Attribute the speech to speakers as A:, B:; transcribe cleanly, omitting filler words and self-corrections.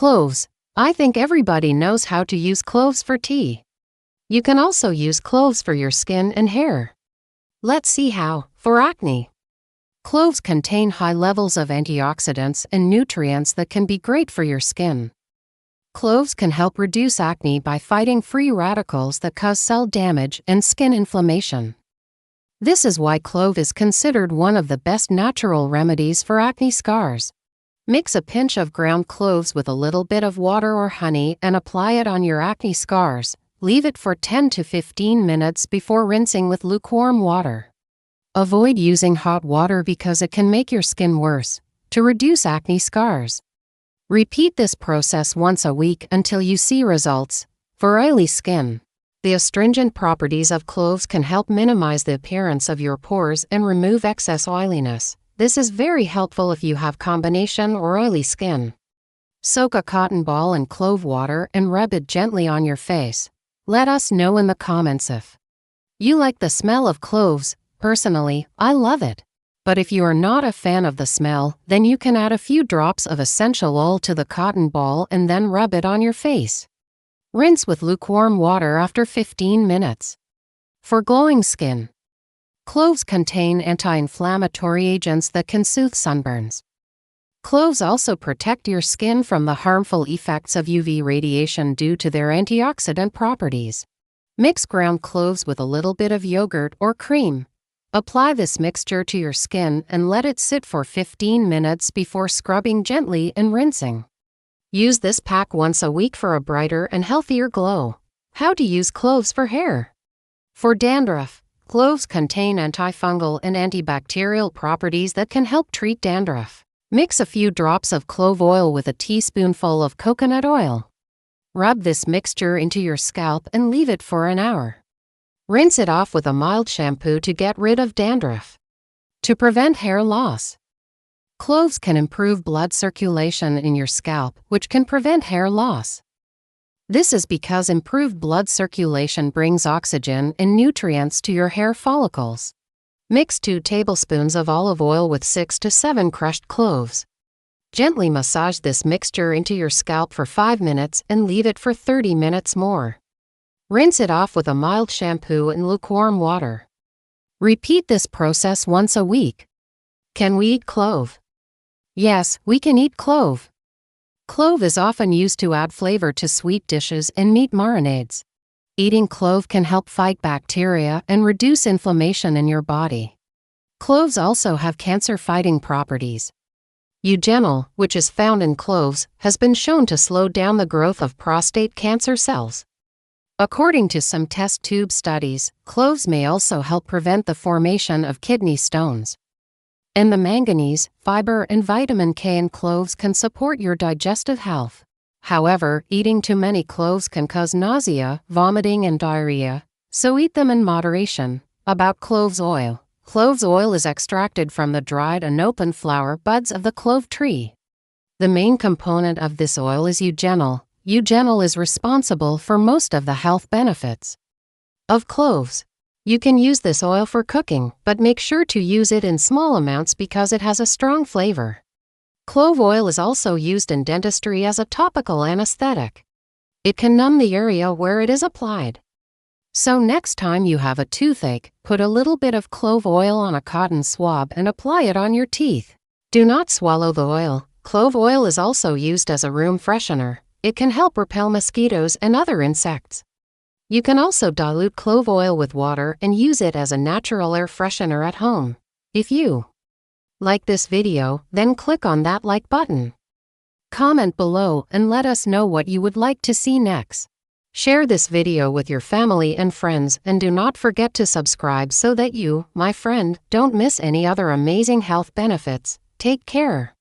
A: Cloves. I think everybody knows how to use cloves for tea. You can also use cloves for your skin and hair. Let's see how. For acne. Cloves contain high levels of antioxidants and nutrients that can be great for your skin. Cloves can help reduce acne by fighting free radicals that cause cell damage and skin inflammation. This is why clove is considered one of the best natural remedies for acne scars. Mix a pinch of ground cloves with a little bit of water or honey and apply it on your acne scars. Leave it for 10 to 15 minutes before rinsing with lukewarm water. Avoid using hot water because it can make your skin worse. To reduce acne scars, repeat this process once a week until you see results. For oily skin, the astringent properties of cloves can help minimize the appearance of your pores and remove excess oiliness. This is very helpful if you have combination or oily skin. Soak a cotton ball in clove water and rub it gently on your face. Let us know in the comments if you like the smell of cloves. Personally, I love it. But if you are not a fan of the smell, then you can add a few drops of essential oil to the cotton ball and then rub it on your face. Rinse with lukewarm water after 15 minutes. For glowing skin, cloves contain anti-inflammatory agents that can soothe sunburns. Cloves also protect your skin from the harmful effects of UV radiation due to their antioxidant properties. Mix ground cloves with a little bit of yogurt or cream. Apply this mixture to your skin and let it sit for 15 minutes before scrubbing gently and rinsing. Use this pack once a week for a brighter and healthier glow. How to use cloves for hair. For dandruff, cloves contain antifungal and antibacterial properties that can help treat dandruff. Mix a few drops of clove oil with a teaspoonful of coconut oil. Rub this mixture into your scalp and leave it for an hour. Rinse it off with a mild shampoo to get rid of dandruff. To prevent hair loss, cloves can improve blood circulation in your scalp, which can prevent hair loss. This is because improved blood circulation brings oxygen and nutrients to your hair follicles. Mix 2 tablespoons of olive oil with 6 to 7 crushed cloves. Gently massage this mixture into your scalp for 5 minutes and leave it for 30 minutes more. Rinse it off with a mild shampoo and lukewarm water. Repeat this process once a week. Can we eat clove? Yes, we can eat clove. Clove is often used to add flavor to sweet dishes and meat marinades. Eating clove can help fight bacteria and reduce inflammation in your body. Cloves also have cancer-fighting properties. Eugenol, which is found in cloves, has been shown to slow down the growth of prostate cancer cells. According to some test tube studies, cloves may also help prevent the formation of kidney stones. And the manganese, fiber, and vitamin K in cloves can support your digestive health. However, eating too many cloves can cause nausea, vomiting, and diarrhea, so eat them in moderation. About cloves oil. Cloves oil is extracted from the dried and open flower buds of the clove tree. The main component of this oil is eugenol. Eugenol is responsible for most of the health benefits of cloves. You can use this oil for cooking, but make sure to use it in small amounts because it has a strong flavor. Clove oil is also used in dentistry as a topical anesthetic. It can numb the area where it is applied. So next time you have a toothache, put a little bit of clove oil on a cotton swab and apply it on your teeth. Do not swallow the oil. Clove oil is also used as a room freshener. It can help repel mosquitoes and other insects. You can also dilute clove oil with water and use it as a natural air freshener at home. If you like this video, then click on that like button. Comment below and let us know what you would like to see next. Share this video with your family and friends, and do not forget to subscribe so that you, my friend, don't miss any other amazing health benefits. Take care.